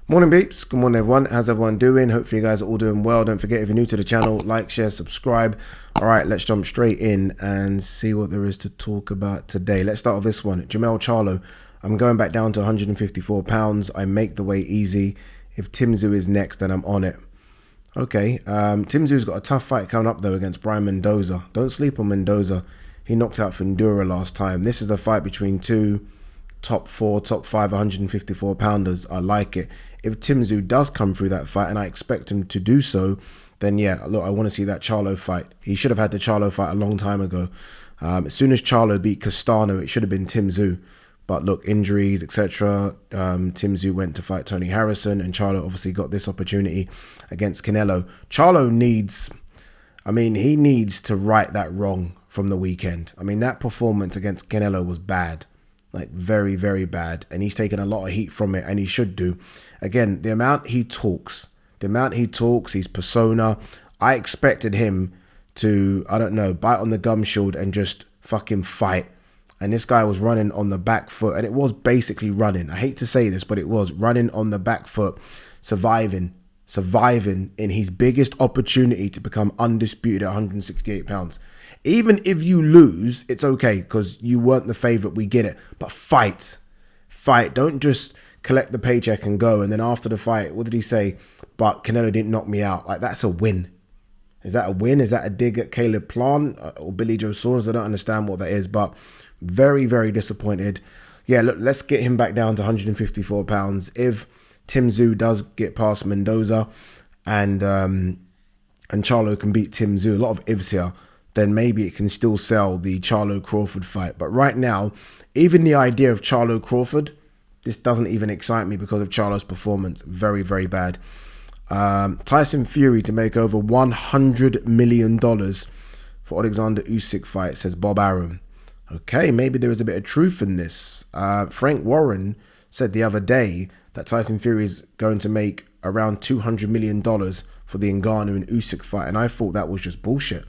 Morning peeps, good morning everyone. How's everyone doing? Hopefully you guys are all doing well. Don't forget, if you're new to the channel, like, share, subscribe. All right, let's jump straight in and see what there is to talk about today. Let's start with this one. Jamel Charlo. I'm going back down to 154 pounds. I make the weight easy. If Tim Tszyu is next, then I'm on it. Okay, Tim Tszyu has got a tough fight coming up though against Brian Mendoza. Don't sleep on Mendoza. He knocked out Fundura last time. This is a fight between two top four, top five 154 pounders. I like it. If Tim Tszyu does come through that fight, and I expect him to do so, then yeah, look, I want to see that Charlo fight. He should have had the Charlo fight a long time ago. As soon as Charlo beat Castano, it should have been Tim Tszyu. But look, injuries, etc. Tim Tszyu went to fight Tony Harrison, and Charlo obviously got this opportunity against Canelo. Charlo needs, he needs to right that wrong from the weekend. That performance against Canelo was bad. Like very, very bad. And he's taken a lot of heat from it, and he should do. Again, the amount he talks, his persona, I expected him to, I don't know, bite on the gum shield and just fucking fight. And this guy was running on the back foot, and it was basically running. I hate to say this, but it was running on the back foot, surviving in his biggest opportunity to become undisputed at 168 pounds. Even if you lose, it's okay because you weren't the favorite. We get it. But fight. Don't just collect the paycheck and go. And then after the fight, what did he say? But Canelo didn't knock me out. Like, that's a win. Is that a win? Is that a dig at Caleb Plant or Billy Joe Saunders? I don't understand what that is, but very, very disappointed. Yeah, look, let's get him back down to 154 pounds. If Tim Tszyu does get past Mendoza and Charlo can beat Tim Tszyu, a lot of ifs here, then maybe it can still sell the Charlo-Crawford fight. But right now, even the idea of Charlo-Crawford, this doesn't even excite me because of Charlo's performance. Very, very bad. Tyson Fury to make over $100 million for Oleksandr Usyk fight, says Bob Arum. Okay, maybe there is a bit of truth in this. Frank Warren said the other day that Tyson Fury is going to make around $200 million for the Ngannou and Usyk fight, and I thought that was just bullshit.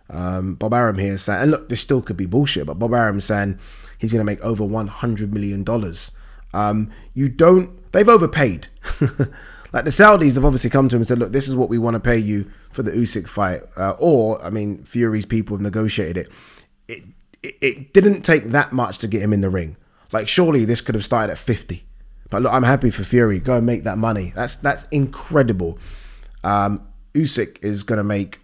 Bob Arum here saying, and look, this still could be bullshit, but Bob Arum saying he's going to make over $100 million. They've overpaid. Like the Saudis have obviously come to him and said, look, this is what we want to pay you for the Usyk fight. Fury's people have negotiated it. It didn't take that much to get him in the ring. Like, surely this could have started at 50. But look, I'm happy for Fury. Go and make that money. That's incredible. Usyk is going to make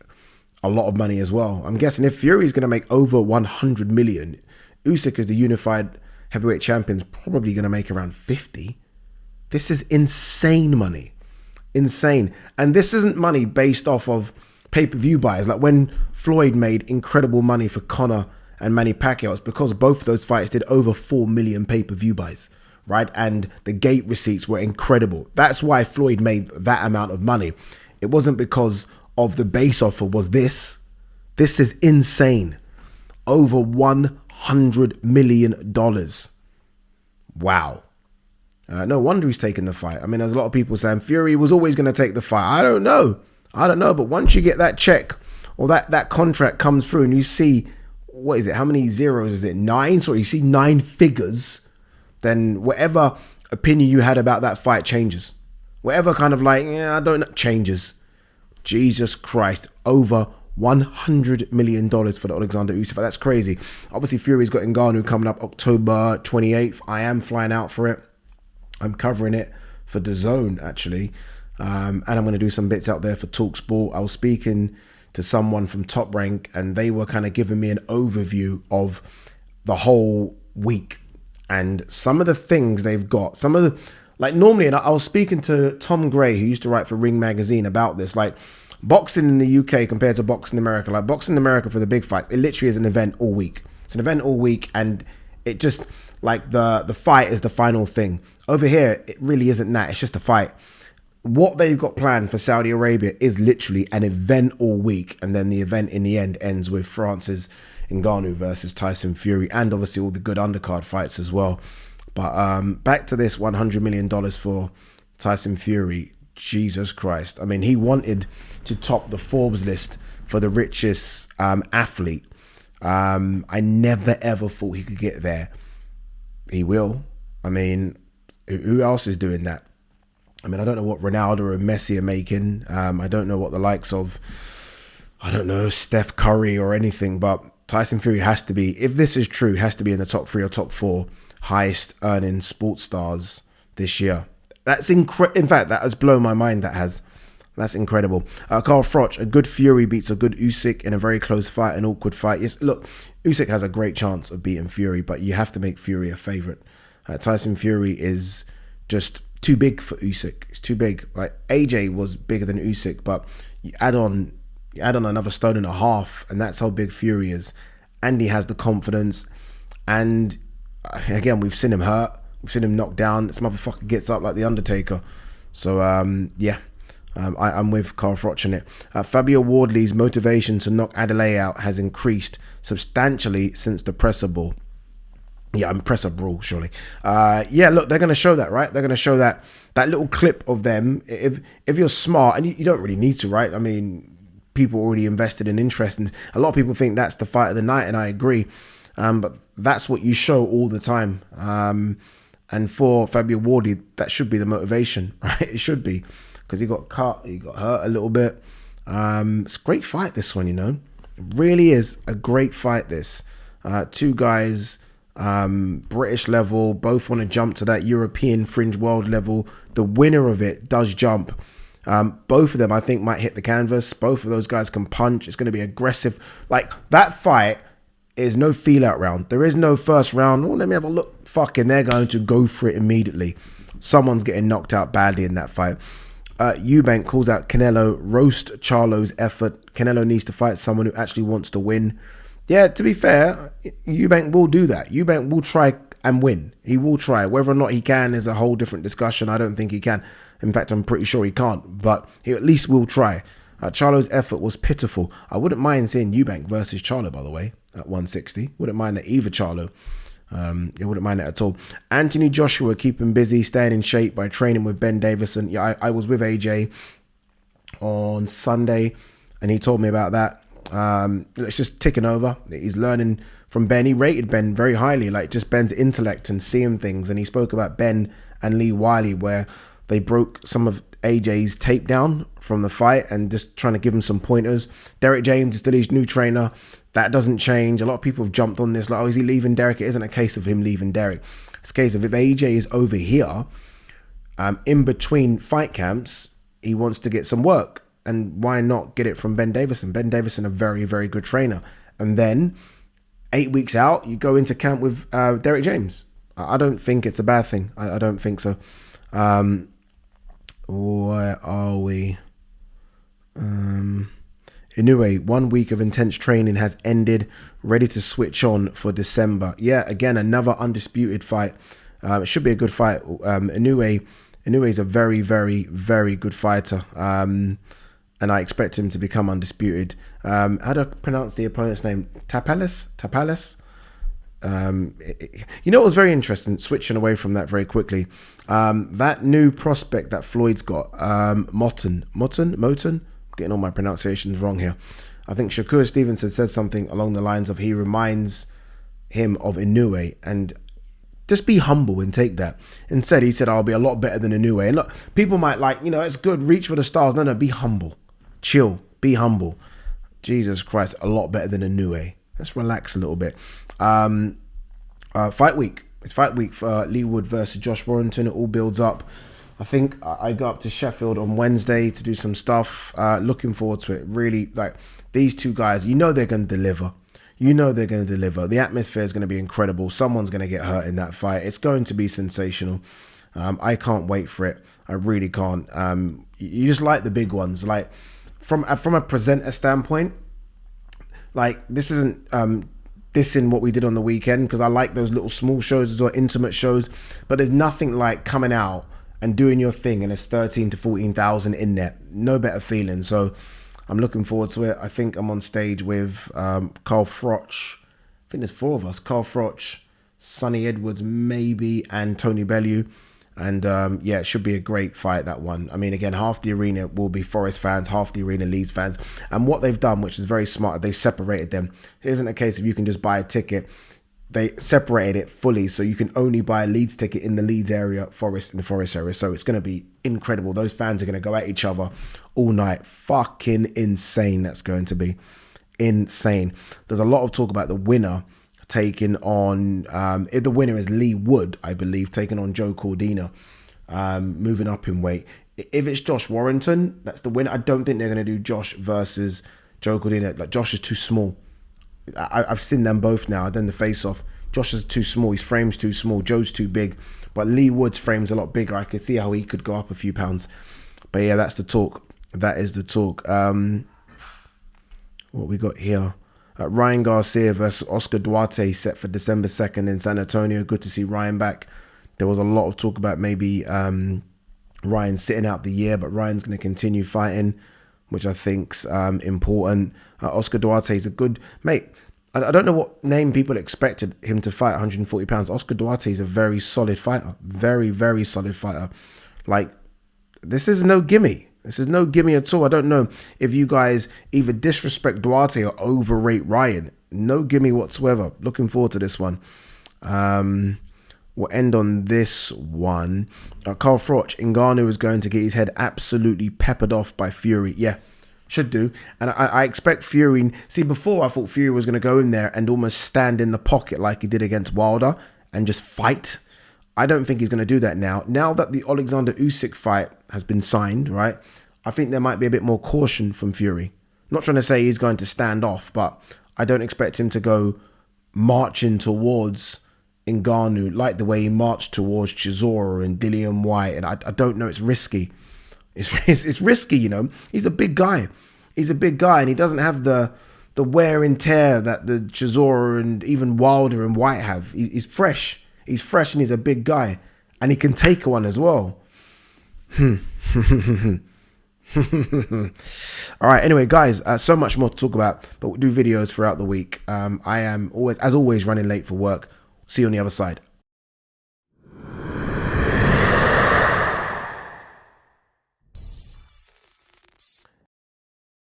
a lot of money as well. I'm guessing if Fury is going to make over 100 million, Usyk as the unified heavyweight champion is probably going to make around 50. This is insane money. Insane. And this isn't money based off of pay-per-view buys. Like when Floyd made incredible money for Conor and Manny Pacquiao, it's because both of those fights did over 4 million pay-per-view buys, right? And the gate receipts were incredible. That's why Floyd made that amount of money. It wasn't because of the base offer was this. This is insane. Over $100 million. Wow. No wonder he's taking the fight. There's a lot of people saying Fury was always going to take the fight. I don't know. But once you get that check or that contract comes through and you see, what is it? How many zeros is it? 9? So you see 9 figures, then whatever opinion you had about that fight changes. Whatever kind of I don't know, changes. Jesus Christ, over $100 million for the Oleksandr Usyk fight. That's crazy. Obviously, Fury's got Ngannou coming up October 28th. I am flying out for it. I'm covering it for DAZN, actually. And I'm going to do some bits out there for TalkSport. I was speaking to someone from Top Rank, and they were kind of giving me an overview of the whole week and some of the things they've got. Normally, and I was speaking to Tom Gray, who used to write for Ring Magazine, about this. Like, boxing in the UK compared to boxing in America. Like, boxing in America for the big fights, it literally is an event all week. It's an event all week, and it just, like, the fight is the final thing. Over here, it really isn't that. It's just a fight. What they've got planned for Saudi Arabia is literally an event all week, and then the event in the end ends with France's Ngannou versus Tyson Fury, and obviously all the good undercard fights as well. But back to this $100 million for Tyson Fury. Jesus Christ. He wanted to top the Forbes list for the richest athlete. I never ever thought he could get there. He will. Who else is doing that? I mean, I don't know what Ronaldo and Messi are making. I don't know what the likes of, I don't know, Steph Curry or anything, but Tyson Fury has to be, if this is true, has to be in the top 3 or top 4 highest earning sports stars this year. That's incredible. In fact, that has blown my mind. That's incredible. Carl Froch, a good Fury beats a good Usyk in a very close fight, an awkward fight. Yes, look, Usyk has a great chance of beating Fury, but you have to make Fury a favourite. Tyson Fury is just too big for Usyk. It's too big. Like AJ was bigger than Usyk, but you add on another stone and a half, and that's how big Fury is. And he has the confidence. And again, we've seen him hurt. We've seen him knocked down. This motherfucker gets up like the Undertaker. So yeah. I'm with Carl Froch on it. Fabio Wardley's motivation to knock Adelaide out has increased substantially since the presser ball. Yeah, I'm presser brawl, surely. Yeah, look, they're going to show that, right? They're going to show that little clip of them. If you're smart, and you don't really need to, right? I mean, people already invested in interest, and a lot of people think that's the fight of the night, and I agree. But that's what you show all the time. And for Fabio Wardley, that should be the motivation, right? It should be. Because he got cut, he got hurt a little bit. It's a great fight, this one, you know. It really is a great fight, this. Two guys, British level, both want to jump to that European fringe world level. The winner of it does jump. Both of them, I think, might hit the canvas. Both of those guys can punch. It's going to be aggressive. Like, that fight is no feel-out round. There is no first round. Oh, let me have a look. Fucking, they're going to go for it immediately. Someone's getting knocked out badly in that fight. Eubank calls out Canelo, roast Charlo's effort. Canelo needs to fight someone who actually wants to win. Yeah, to be fair, Eubank will do that. Eubank will try and win. He will try. Whether or not he can is a whole different discussion. I don't think he can. In fact, I'm pretty sure he can't, but he at least will try. Charlo's effort was pitiful. I wouldn't mind seeing Eubank versus Charlo, by the way, at 160. Wouldn't mind that either, Charlo. I wouldn't mind it at all. Anthony Joshua keeping busy, staying in shape by training with Ben Davison. Yeah, I was with AJ on Sunday, and he told me about that. It's just ticking over. He's learning from Ben. He rated Ben very highly, like just Ben's intellect and seeing things. And he spoke about Ben and Lee Wiley, where they broke some of AJ's tape down from the fight and just trying to give him some pointers. Derek James is still his new trainer. That doesn't change. A lot of people have jumped on this, like, oh, is he leaving Derek? It isn't a case of him leaving Derek. It's a case of if AJ is over here, in between fight camps, he wants to get some work. And why not get it from Ben Davison? Ben Davison, a very, very good trainer. And then 8 weeks out, you go into camp with Derek James. I don't think it's a bad thing. I don't think so. Where are we? Anyway, 1 week of intense training has ended, ready to switch on for December. Yeah, again, another undisputed fight. It should be a good fight. Inoue is a very, very, very good fighter. And I expect him to become undisputed. How do I pronounce the opponent's name? Tapalis? You know what was very interesting, switching away from that very quickly. That new prospect that Floyd's got, Moten? Getting all my pronunciations wrong here. I think Shakur Stevenson said something along the lines of he reminds him of Inoue, and just be humble and take that. Instead, he said, I'll be a lot better than Inoue. And look, people might like, it's good, reach for the stars. No, be humble. Chill, be humble. Jesus Christ, a lot better than Inoue. Let's relax a little bit. Fight week. It's fight week for Lee Wood versus Josh Warrington. It all builds up. I think I go up to Sheffield on Wednesday to do some stuff. Looking forward to it. Really, like, these two guys, they're going to deliver. The atmosphere is going to be incredible. Someone's going to get hurt in that fight. It's going to be sensational. I can't wait for it. I really can't. You just like the big ones. Like, from a presenter standpoint, like, this isn't dissing what we did on the weekend, because I like those little small shows as well, intimate shows. But there's nothing like coming out and doing your thing, and there's 13 to 14,000 in there. No better feeling. So I'm looking forward to it. I think I'm on stage with Carl Froch. I think there's 4 of us. Carl Froch, Sonny Edwards maybe, and Tony Bellew. And yeah, it should be a great fight, that one. I mean, again, half the arena will be Forest fans, half the arena Leeds fans. And what they've done, which is very smart, they've separated them. It isn't a case of you can just buy a ticket. they separated it fully, so you can only buy a Leeds ticket in the Leeds area, Forest in the Forest area. So it's going to be incredible. Those fans are going to go at each other all night. Fucking insane. That's going to be insane. There's a lot of talk about the winner taking on, if the winner is Lee Wood, I believe, taking on Joe Cordina, moving up in weight. If it's Josh Warrington, that's the winner. I don't think they're going to do Josh versus Joe Cordina. Like, Josh is too small. I've seen them both now. I've done the face-off. Josh is too small. His frame's too small. Joe's too big. But Lee Wood's frame's a lot bigger. I can see how he could go up a few pounds. But yeah, that's the talk. That is the talk. What we got here? Ryan Garcia versus Oscar Duarte set for December 2nd in San Antonio. Good to see Ryan back. There was a lot of talk about maybe Ryan sitting out the year, but Ryan's going to continue fighting, which I think's important. Oscar Duarte is a good mate. I don't know what name people expected him to fight 140 pounds. Oscar Duarte is a very solid fighter. Very, very solid fighter. Like, this is no gimme. This is no gimme at all. I don't know if you guys either disrespect Duarte or overrate Ryan. No gimme whatsoever. Looking forward to this one. We'll end on this one. Carl Froch, Ngannou is going to get his head absolutely peppered off by Fury. Yeah, should do. And I expect Fury... See, before I thought Fury was going to go in there and almost stand in the pocket like he did against Wilder and just fight. I don't think he's going to do that now. Now that the Oleksandr Usyk fight has been signed, right, I think there might be a bit more caution from Fury. Not trying to say he's going to stand off, but I don't expect him to go marching towards Ngannou like the way he marched towards Chisora and Dillian White. And I don't know, it's risky. It's risky, you know. He's a big guy. He's a big guy, and he doesn't have the wear and tear that the Chisora and even Wilder and White have. He's fresh. He's fresh, and he's a big guy, and he can take one as well. All right, anyway, guys, so much more to talk about, but we'll do videos throughout the week. I am always, as always, running late for work. See you on the other side.